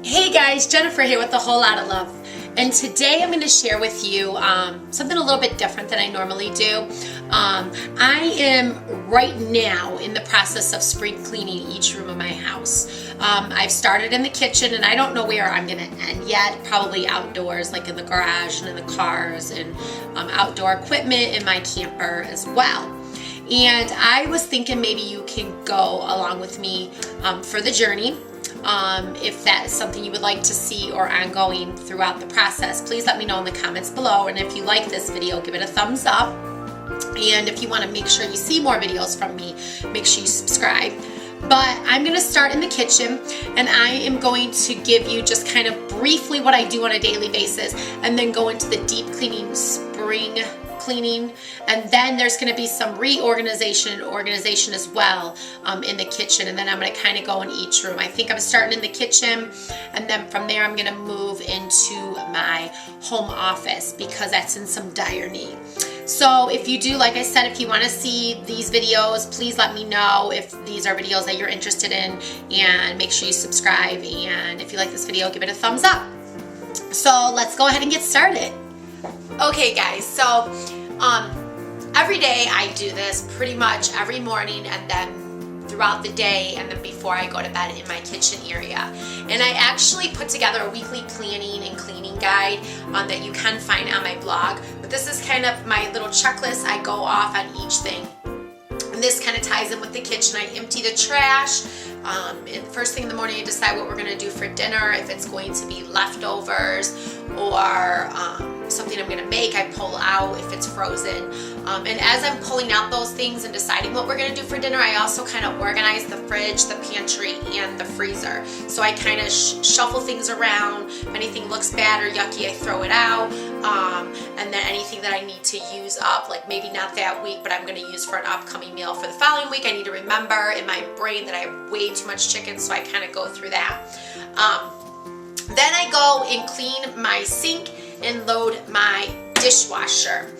Hey guys, Jennifer here with a whole lot of love. And today I'm going to share with you something a little bit different than I normally do. I am right now in the process of spring cleaning each room of my house. I've started in the kitchen and I don't know where I'm going to end yet. Probably outdoors, like in the garage and in the cars and outdoor equipment in my camper as well. And I was thinking maybe you can go along with me for the journey. If that is something you would like to see or ongoing throughout the process, please let me know in the comments below. And if you like this video, give it a thumbs up. And if you want to make sure you see more videos from me, make sure you subscribe. But I'm going to start in the kitchen and I am going to give you just kind of briefly what I do on a daily basis and then go into the deep cleaning spring cleaning, and then there's going to be some reorganization and organization as well in the kitchen, and then I'm going to kind of go in each room. I think I'm starting in the kitchen, and then from there I'm going to move into my home office because that's in some dire need. So if you do, like I said, if you want to see these videos, please let me know if these are videos that you're interested in, and make sure you subscribe, and if you like this video, give it a thumbs up. So let's go ahead and get started. Okay guys, so every day I do this pretty much every morning and then throughout the day and then before I go to bed in my kitchen area. And I actually put together a weekly planning and cleaning guide that you can find on my blog. But this is kind of my little checklist. I go off on each thing. And this kind of ties in with the kitchen. I empty the trash. And first thing in the morning I decide what we're going to do for dinner, if it's going to be leftovers or something I'm going to make. I pull out if it's frozen. And as I'm pulling out those things and deciding what we're going to do for dinner, I also kind of organize the fridge, the pantry, and the freezer. So I kind of shuffle things around. If anything looks bad or yucky, I throw it out. And then anything that I need to use up, like maybe not that week, but I'm going to use for an upcoming meal for the following week, I need to remember in my brain that I have way too much chicken, so I kind of go through that. Then I go and clean my sink and load my dishwasher.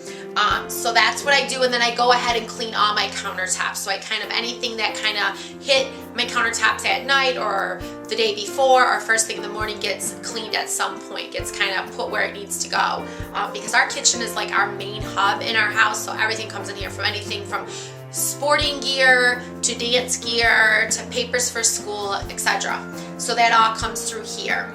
So that's what I do, and then I go ahead and clean all my countertops. So I kind of, anything that kind of hit my countertops at night or the day before or first thing in the morning gets cleaned at some point, gets kind of put where it needs to go. Because our kitchen is like our main hub in our house, so everything comes in here, from anything from sporting gear to dance gear to papers for school, etc. So that all comes through here.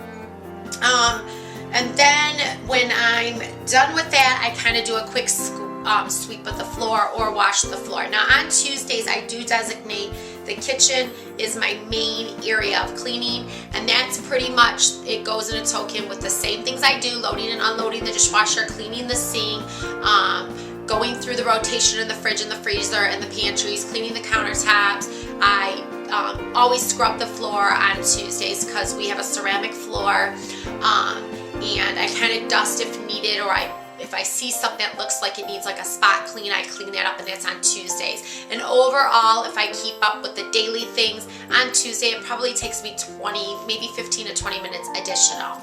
And then when I'm done with that, I kind of do a quick sweep of the floor or wash the floor. Now on Tuesdays, I do designate the kitchen is my main area of cleaning, and that's pretty much, it goes in a token with the same things I do, loading and unloading the dishwasher, cleaning the sink, going through the rotation in the fridge and the freezer and the pantries, cleaning the countertops. I always scrub the floor on Tuesdays because we have a ceramic floor. And I kind of dust if needed, or if I see something that looks like it needs like a spot clean, I clean that up, and that's on Tuesdays. And overall, if I keep up with the daily things on Tuesday, it probably takes me 20, maybe 15 to 20 minutes additional.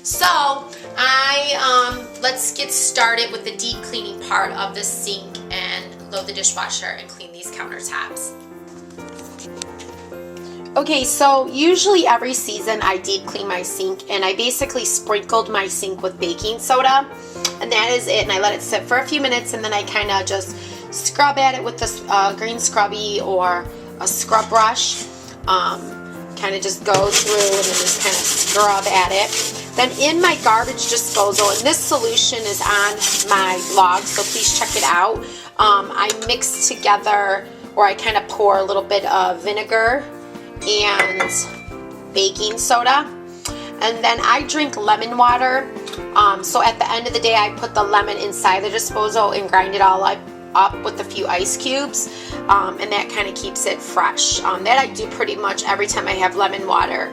So let's get started with the deep cleaning part of the sink and load the dishwasher and clean these countertops. Okay, so usually every season I deep clean my sink, and I basically sprinkled my sink with baking soda, and that is it. And I let it sit for a few minutes, and then I kind of just scrub at it with this green scrubby or a scrub brush. Kind of just go through and then just kind of scrub at it. Then in my garbage disposal, and this solution is on my blog, so please check it out. I mix together, or I kind of pour a little bit of vinegar and baking soda, and then I drink lemon water. So at the end of the day, I put the lemon inside the disposal and grind it all up with a few ice cubes, and that kind of keeps it fresh. That I do pretty much every time I have lemon water.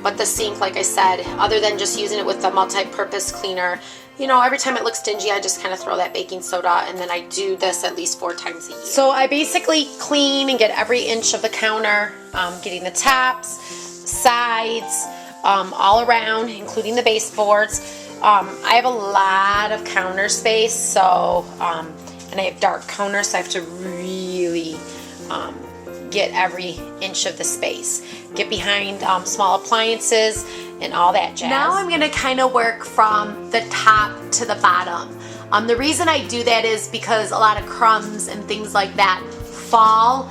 But the sink, like I said, other than just using it with the multi-purpose cleaner, you know, every time it looks dingy, I just kind of throw that baking soda, and then I do this at least 4 times a year. So I basically clean and get every inch of the counter, getting the tops, sides, all around, including the baseboards. I have a lot of counter space, so, and I have dark counters, so I have to really get every inch of the space. Get behind small appliances and all that jazz. Now I'm gonna kind of work from the top to the bottom. The reason I do that is because a lot of crumbs and things like that fall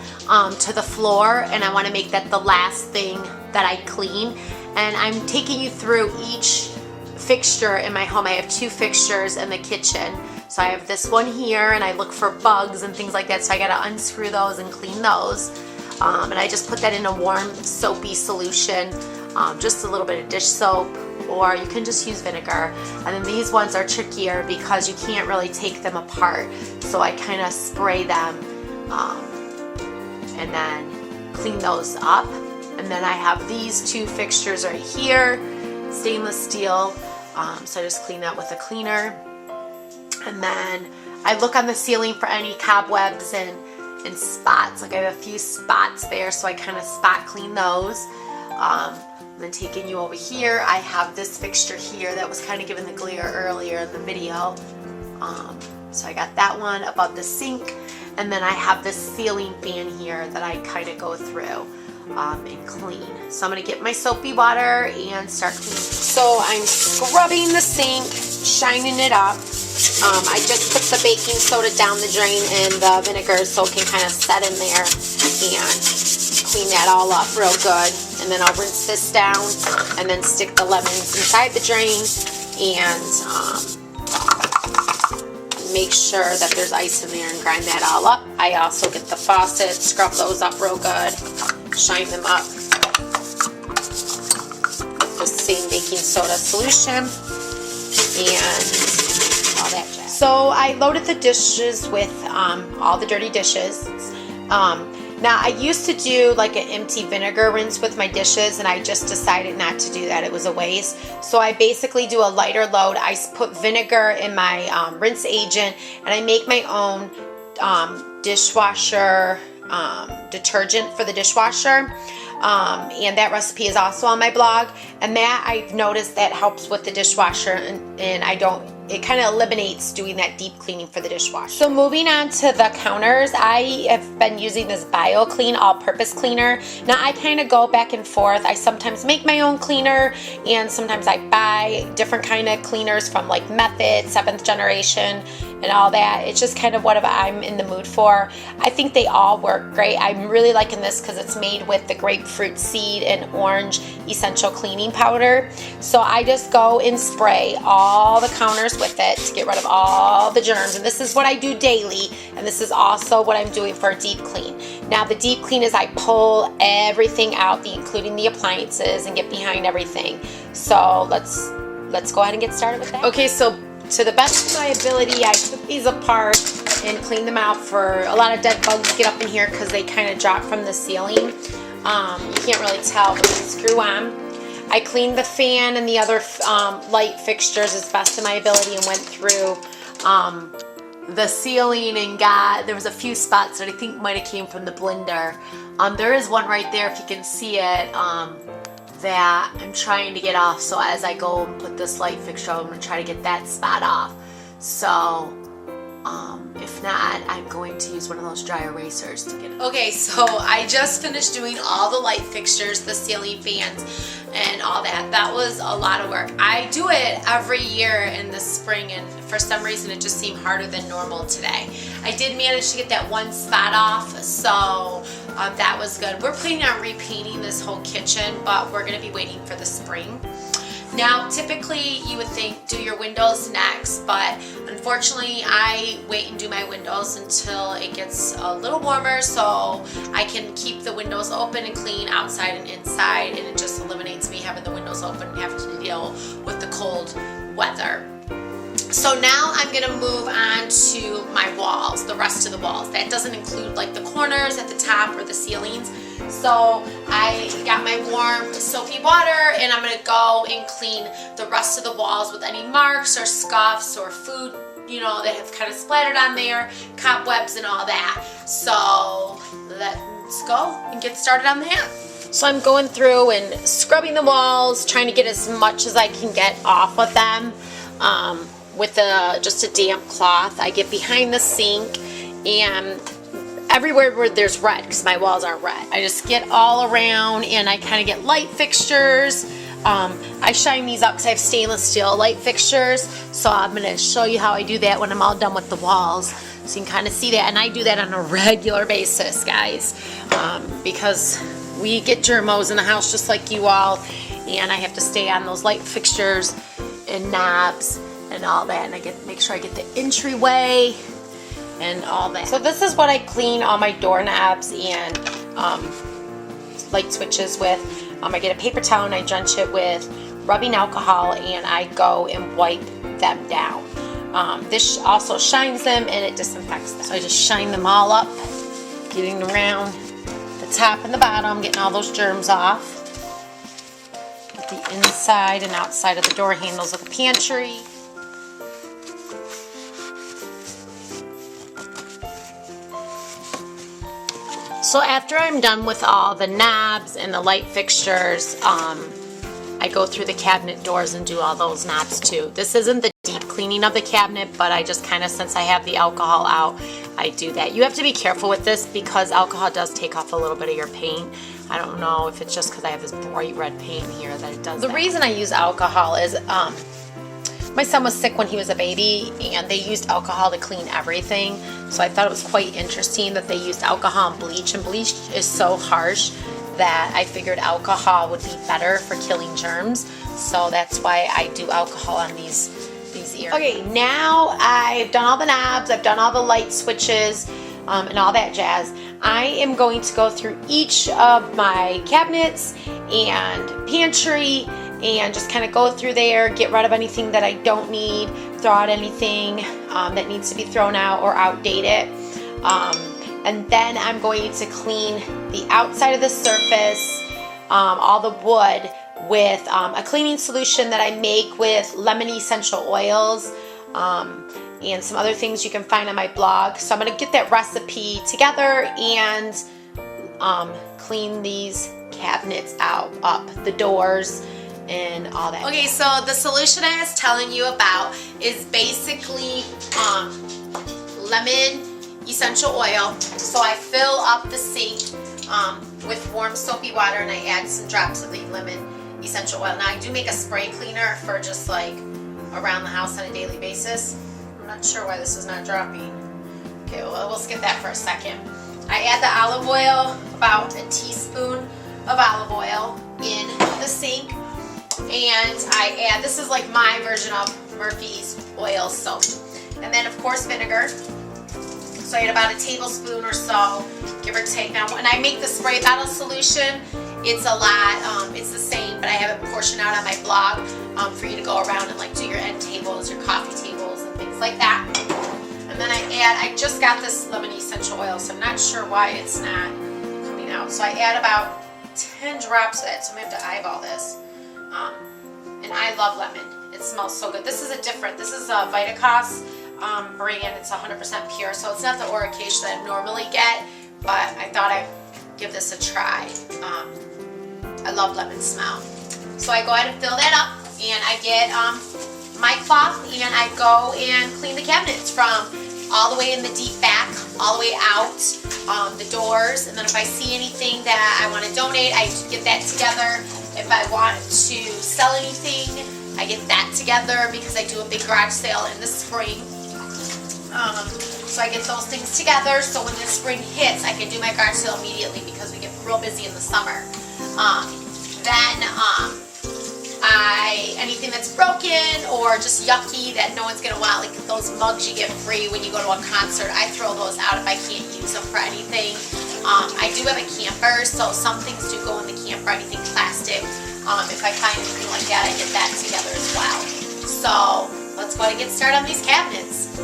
to the floor, and I want to make that the last thing that I clean. And I'm taking you through each fixture in my home. I have 2 fixtures in the kitchen. So I have this one here, and I look for bugs and things like that, so I gotta unscrew those and clean those. And I just put that in a warm soapy solution, just a little bit of dish soap, or you can just use vinegar. And then these ones are trickier because you can't really take them apart, so I kind of spray them and then clean those up. And then I have these 2 fixtures right here, stainless steel, so I just clean that with a cleaner. And then I look on the ceiling for any cobwebs and spots. Like I have a few spots there, so I kind of spot clean those. And then taking you over here, I have this fixture here that was kind of given the glare earlier in the video. So I got that one above the sink. And then I have this ceiling fan here that I kind of go through and clean. So I'm going to get my soapy water and start cleaning. So I'm scrubbing the sink, shining it up. I just put the baking soda down the drain and the vinegar so it can kind of set in there and clean that all up real good. And then I'll rinse this down and then stick the lemons inside the drain and make sure that there's ice in there and grind that all up. I also get the faucet, scrub those up real good, shine them up with the same baking soda solution and all that jazz. So I loaded the dishes with all the dirty dishes. Now I used to do like an empty vinegar rinse with my dishes, and I just decided not to do that. It was a waste. So I basically do a lighter load. I put vinegar in my rinse agent, and I make my own dishwasher detergent for the dishwasher. And that recipe is also on my blog, and that I've noticed that helps with the dishwasher, and it kind of eliminates doing that deep cleaning for the dishwasher. So moving on to the counters, I have been using this BioClean all-purpose cleaner. Now I kind of go back and forth. I sometimes make my own cleaner, and sometimes I buy different kind of cleaners from like Method, 7th generation, and all that. It's just kind of whatever I'm in the mood for. I think they all work great. I'm really liking this because it's made with the grapefruit seed and orange essential cleaning powder. So I just go and spray all the counters with it to get rid of all the germs. And this is what I do daily, and this is also what I'm doing for a deep clean. Now the deep clean is I pull everything out, including the appliances, and get behind everything. So let's go ahead and get started with that. Okay, so to the best of my ability, I took these apart and cleaned them out. For a lot of dead bugs get up in here because they kind of drop from the ceiling. You can't really tell, but they screw on. I cleaned the fan and the other light fixtures as best of my ability, and went through the ceiling and there was a few spots that I think might have came from the blender. There is one right there, if you can see it, that I'm trying to get off. So as I go and put this light fixture, I'm going to try to get that spot off. So if not, I'm going to use one of those dry erasers to get it. Okay, so I just finished doing all the light fixtures, the ceiling fans, and all that. That was a lot of work. I do it every year in the spring, and for some reason it just seemed harder than normal today. I did manage to get that one spot off, so that was good. We're planning on repainting this whole kitchen, but we're going to be waiting for the spring. Now, typically you would think do your windows next, but unfortunately I wait and do my windows until it gets a little warmer, so I can keep the windows open and clean outside and inside, and it just eliminates me having the windows open and having to deal with the cold weather. So now I'm going to move on to my walls, the rest of the walls. That doesn't include like the corners at the top or the ceilings. So I got my warm soapy water, and I'm going to go and clean the rest of the walls with any marks or scuffs or food, that have kind of splattered on there, cobwebs and all that. So let's go and get started on that. So I'm going through and scrubbing the walls, trying to get as much as I can get off of them with just a damp cloth. I get behind the sink, and everywhere where there's red, because my walls are red. I just get all around and I kind of get light fixtures. I shine these up because I have stainless steel light fixtures, so I'm going to show you how I do that when I'm all done with the walls, so you can kind of see that. And I do that on a regular basis, guys, because we get germos in the house just like you all, and I have to stay on those light fixtures and knobs and all that, and I make sure I get the entryway and all that. So this is what I clean all my doorknobs and light switches with. I get a paper towel and I drench it with rubbing alcohol, and I go and wipe them down. This also shines them and it disinfects them. So I just shine them all up, getting around the top and the bottom, getting all those germs off. Get the inside and outside of the door handles of the pantry. So after I'm done with all the knobs and the light fixtures, I go through the cabinet doors and do all those knobs too. This isn't the deep cleaning of the cabinet, but I just kind of, since I have the alcohol out, I do that. You have to be careful with this because alcohol does take off a little bit of your paint. I don't know if it's just because I have this bright red paint here that it does that. The reason I use alcohol is my son was sick when he was a baby, and they used alcohol to clean everything. So I thought it was quite interesting that they used alcohol and bleach is so harsh that I figured alcohol would be better for killing germs. So that's why I do alcohol on these areas. Okay, now I've done all the knobs, I've done all the light switches, and all that jazz. I am going to go through each of my cabinets and pantry and just kind of go through there, get rid of anything that I don't need, throw out anything that needs to be thrown out or outdated. And then I'm going to clean the outside of the surface, all the wood, with a cleaning solution that I make with lemon essential oils and some other things you can find on my blog. So I'm going to get that recipe together and clean these cabinets out, up the doors, and all that. Okay, so the solution I was telling you about is basically lemon essential oil. So I fill up the sink with warm soapy water, and I add some drops of the lemon essential oil. Now I do make a spray cleaner for just like around the house on a daily basis. I'm not sure why this is not dropping. Okay, well, we'll skip that for a second. I add the olive oil, about a teaspoon of olive oil in the sink. And I add, this is like my version of Murphy's oil soap. And then of course vinegar. So I add about a tablespoon or so, give or take. Now when I make the spray bottle solution, it's a lot, it's the same, but I have it portioned out on my blog for you to go around and like do your end tables, your coffee tables, and things like that. And then I just got this lemon essential oil, so I'm not sure why it's not coming out. So I add about 10 drops of it, so I'm going to have to eyeball this. And I love lemon. It smells so good. This is a Vitacost brand. It's 100% pure, so it's not the Oracage that I normally get, but I thought I'd give this a try. I love lemon smell. So I go ahead and fill that up, and I get my cloth, and I go and clean the cabinets from all the way in the deep back, all the way out, the doors, and then if I see anything that I want to donate, I get that together. If I want to sell anything, I get that together because I do a big garage sale in the spring. So I get those things together, so when the spring hits, I can do my garage sale immediately because we get real busy in the summer. Anything that's broken or just yucky that no one's gonna want, like those mugs you get free when you go to a concert, I throw those out if I can't use them for anything. I do have a camper, so some things do go in the camper, anything plastic. If I find anything like that, I get that together as well. So let's go ahead and get started on these cabinets.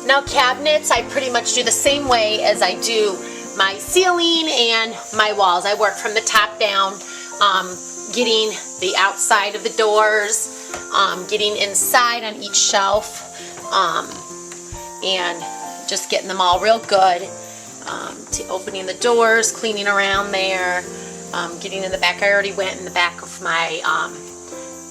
Now cabinets, I pretty much do the same way as I do my ceiling and my walls. I work from the top down, getting the outside of the doors, getting inside on each shelf, and just getting them all real good, to opening the doors, cleaning around there, getting in the back. I already went in the back of my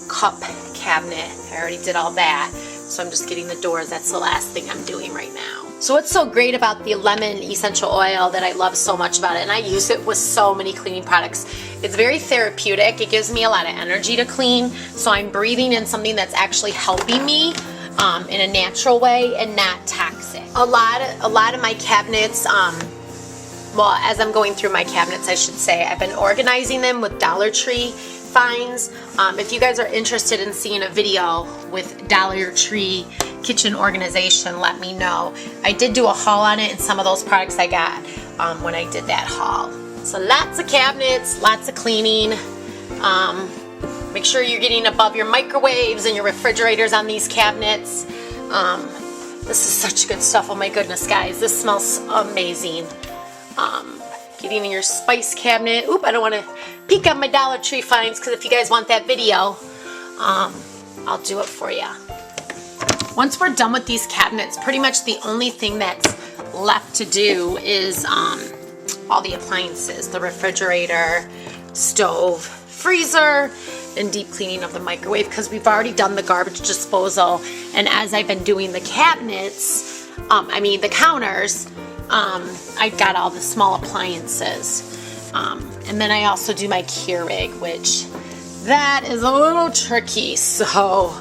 cup cabinet. I already did all that. So I'm just getting the doors. That's the last thing I'm doing right now. So what's so great about the lemon essential oil that I love so much about it, and I use it with so many cleaning products, it's very therapeutic. It gives me a lot of energy to clean. So I'm breathing in something that's actually helping me in a natural way and not toxic. A lot of my cabinets, well, as I'm going through my cabinets, I should say, I've been organizing them with Dollar Tree finds. If you guys are interested in seeing a video with Dollar Tree kitchen organization, let me know. I did do a haul on it and some of those products I got when I did that haul. So lots of cabinets, lots of cleaning. Make sure you're getting above your microwaves and your refrigerators on these cabinets. This is such good stuff. Oh my goodness, guys, this smells amazing. Getting in your spice cabinet. Oop, I don't want to peek on my Dollar Tree finds, because if you guys want that video, I'll do it for you. Once we're done with these cabinets, pretty much the only thing that's left to do is all the appliances, the refrigerator, stove, freezer, and deep cleaning of the microwave, because we've already done the garbage disposal. And as I've been doing the cabinets, the counters, I got all the small appliances. And then I also do my Keurig, which that is a little tricky. So,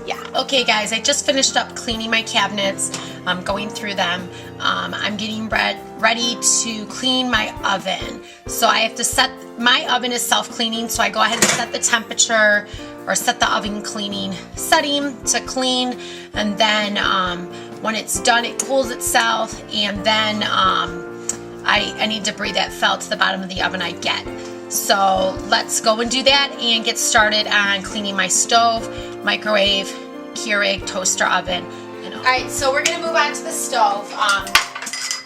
yeah. Okay, guys, I just finished up cleaning my cabinets. I'm going through them. I'm getting ready to clean my oven. So I have to set, my oven is self-cleaning, so I go ahead and set the temperature or set the oven cleaning setting to clean. And then when it's done, it cools itself. And then I need debris that fell to the bottom of the oven I get. So let's go and do that and get started on cleaning my stove, microwave, Keurig, toaster oven. Alright, so we're going to move on to the stove.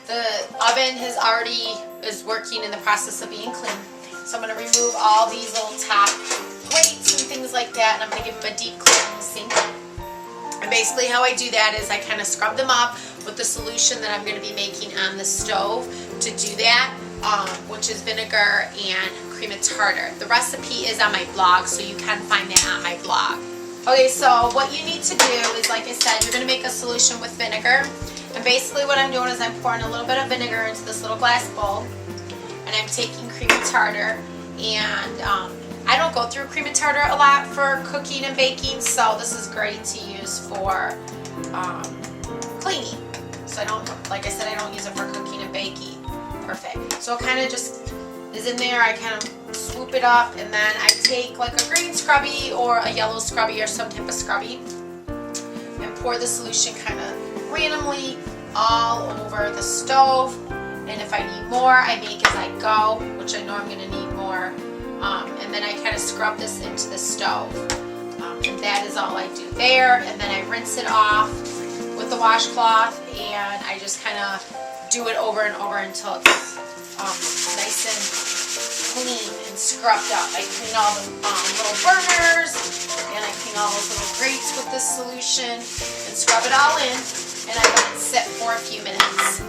The oven is working in the process of being cleaned. So I'm going to remove all these little top weights and things like that, and I'm going to give them a deep clean in the sink. And basically how I do that is I kind of scrub them up with the solution that I'm going to be making on the stove to do that, which is vinegar and cream of tartar. The recipe is on my blog, so you can find that on my blog. Okay, so what you need to do is, like I said, you're going to make a solution with vinegar. And basically what I'm doing is I'm pouring a little bit of vinegar into this little glass bowl. And I'm taking cream of tartar. And I don't go through cream of tartar a lot for cooking and baking, so this is great to use for cleaning. So I don't, like I said, I don't use it for cooking and baking. Perfect. So it kind of just is in there. I kind of swoop it up, and then I take like a green scrubby or a yellow scrubby or some type of scrubby and pour the solution kind of randomly all over the stove. And if I need more, I make as I go, which I know I'm going to need more. And then I kind of scrub this into the stove. And that is all I do there. And then I rinse it off with the washcloth, and I just kind of do it over and over until it's nice and clean and scrubbed up. I clean all the little burners, and I clean all those little grates with this solution and scrub it all in, and I let it sit for a few minutes.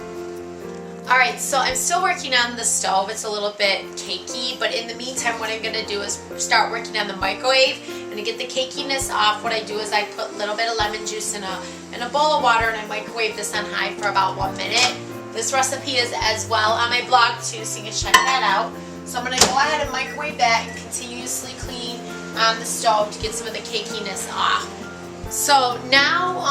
Alright, so I'm still working on the stove. It's a little bit cakey, but in the meantime what I'm going to do is start working on the microwave. And to get the cakiness off, what I do is I put a little bit of lemon juice in a bowl of water, and I microwave this on high for about 1 minute. This recipe is as well on my blog too, so you can check that out. So I'm going to go ahead and microwave that and continuously clean on the stove to get some of the cakiness off. So now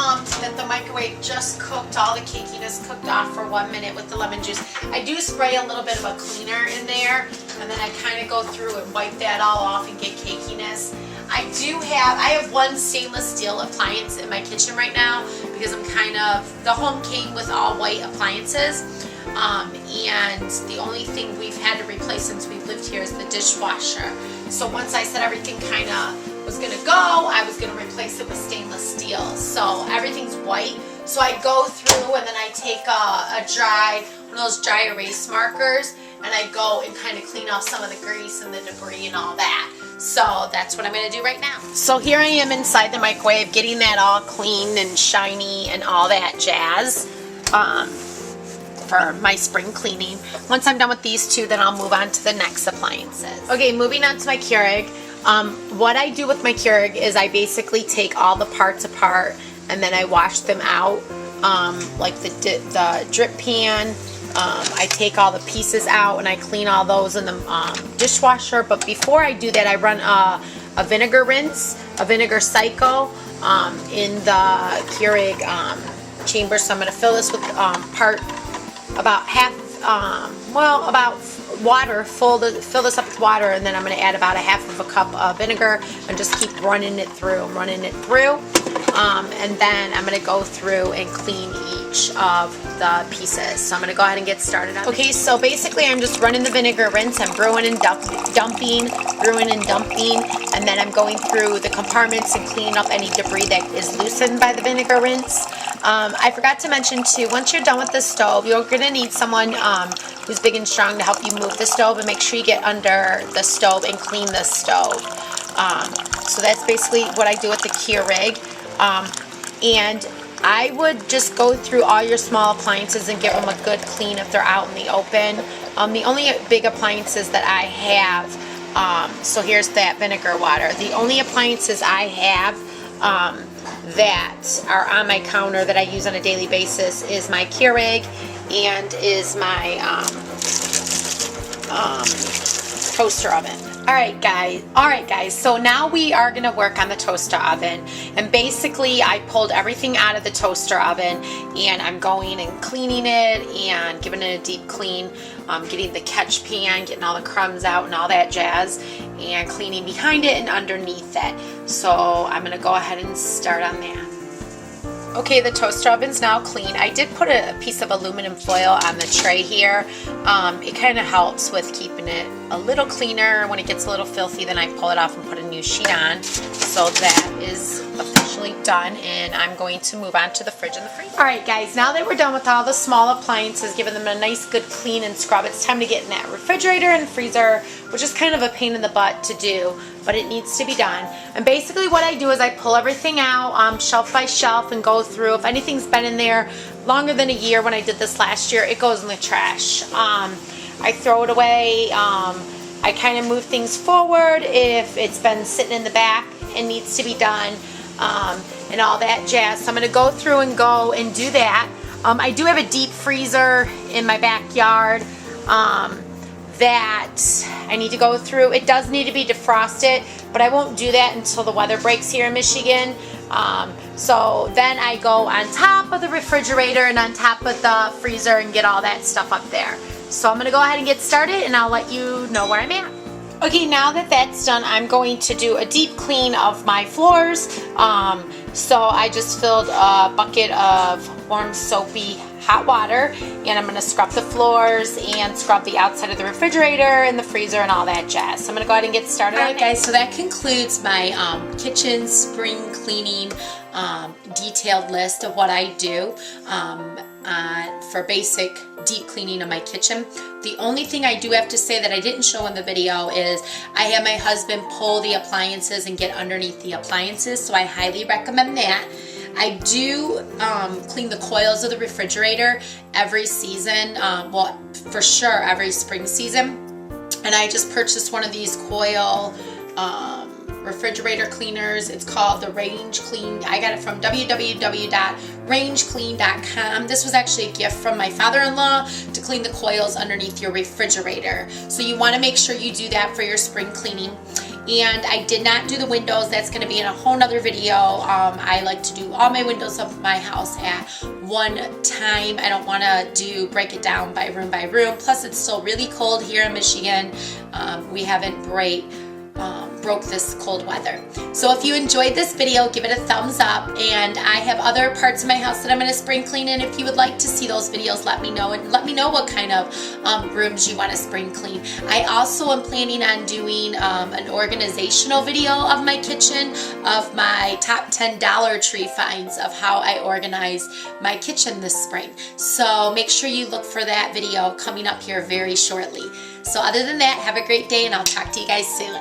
that the microwave just cooked, all the cakiness cooked off for 1 minute with the lemon juice, I do spray a little bit of a cleaner in there, and then I kind of go through and wipe that all off and get cakiness. I have one stainless steel appliance in my kitchen right now because the home came with all white appliances. And the only thing we've had to replace since we've lived here is the dishwasher. So once I said everything kind of was going to go, I was going to replace it with stainless steel. So everything's white. So I go through and then I take one of those dry erase markers, and I go and kind of clean off some of the grease and the debris and all that. So that's what I'm going to do right now. So here I am inside the microwave getting that all clean and shiny and all that jazz. For my spring cleaning. Once I'm done with these two, then I'll move on to the next appliances. Okay, moving on to my Keurig. What I do with my Keurig is I basically take all the parts apart and then I wash them out, like the drip pan. I take all the pieces out and I clean all those in the dishwasher. But before I do that, I run a vinegar rinse, a vinegar cycle in the Keurig chamber. So I'm going to fill this with about half, about water, fill this up with water, and then I'm going to add about a half of a cup of vinegar and just keep running it through. And then I'm going to go through and clean each of the pieces. So I'm going to go ahead and get started on it. Okay, so basically I'm just running the vinegar rinse. I'm brewing and dumping, and then I'm going through the compartments and cleaning up any debris that is loosened by the vinegar rinse. I forgot to mention too, once you're done with the stove, you're going to need someone who's big and strong to help you move the stove, and make sure you get under the stove and clean the stove. So that's basically what I do with the Keurig. And I would just go through all your small appliances and give them a good clean if they're out in the open. The only big appliances that I have, so here's that vinegar water. The only appliances I have that are on my counter that I use on a daily basis is my Keurig and is my toaster oven. All right guys, so now we are going to work on the toaster oven, and basically I pulled everything out of the toaster oven and I'm going and cleaning it and giving it a deep clean, getting the catch pan, getting all the crumbs out and all that jazz, and cleaning behind it and underneath it. So I'm going to go ahead and start on that. Okay, the toaster oven's now clean. I did put a piece of aluminum foil on the tray here. It kind of helps with keeping it a little cleaner. When it gets a little filthy, then I pull it off and put a new sheet on. So that is officially done, and I'm going to move on to the fridge and the freezer. Alright guys, now that we're done with all the small appliances, giving them a nice good clean and scrub, it's time to get in that refrigerator and freezer, which is kind of a pain in the butt to do, but it needs to be done. And basically what I do is I pull everything out shelf by shelf and go through. If anything's been in there longer than a year, when I did this last year, it goes in the trash. I throw it away. I kind of move things forward if it's been sitting in the back and needs to be done, and all that jazz. So I'm going to go through and do that. I do have a deep freezer in my backyard that I need to go through. It does need to be defrosted, but I won't do that until the weather breaks here in Michigan. So then I go on top of the refrigerator and on top of the freezer and get all that stuff up there. So I'm going to go ahead and get started, and I'll let you know where I'm at. Okay, now that that's done, I'm going to do a deep clean of my floors. So I just filled a bucket of warm soapy hot water, and I'm going to scrub the floors and scrub the outside of the refrigerator and the freezer and all that jazz. So I'm going to go ahead and get started. Alright guys, so that concludes my kitchen spring cleaning detailed list of what I do for basic deep cleaning of my kitchen. The only thing I do have to say that I didn't show in the video is I have my husband pull the appliances and get underneath the appliances, so I highly recommend that. I do clean the coils of the refrigerator every season, well, for sure every spring season, and I just purchased one of these coil refrigerator cleaners. It's called the Range Clean. I got it from www.rangeclean.com. This was actually a gift from my father-in-law to clean the coils underneath your refrigerator. So you want to make sure you do that for your spring cleaning. And I did not do the windows. That's going to be in a whole nother video. I like to do all my windows of my house at one time. I don't want to break it down by room. Plus it's still really cold here in Michigan. We haven't broke this cold weather. So if you enjoyed this video, give it a thumbs up, and I have other parts of my house that I'm going to spring clean, and if you would like to see those videos, let me know, and let me know what kind of rooms you want to spring clean. I also am planning on doing an organizational video of my kitchen, of my top 10 Dollar Tree finds of how I organize my kitchen this spring. So make sure you look for that video coming up here very shortly. So other than that, have a great day, and I'll talk to you guys soon.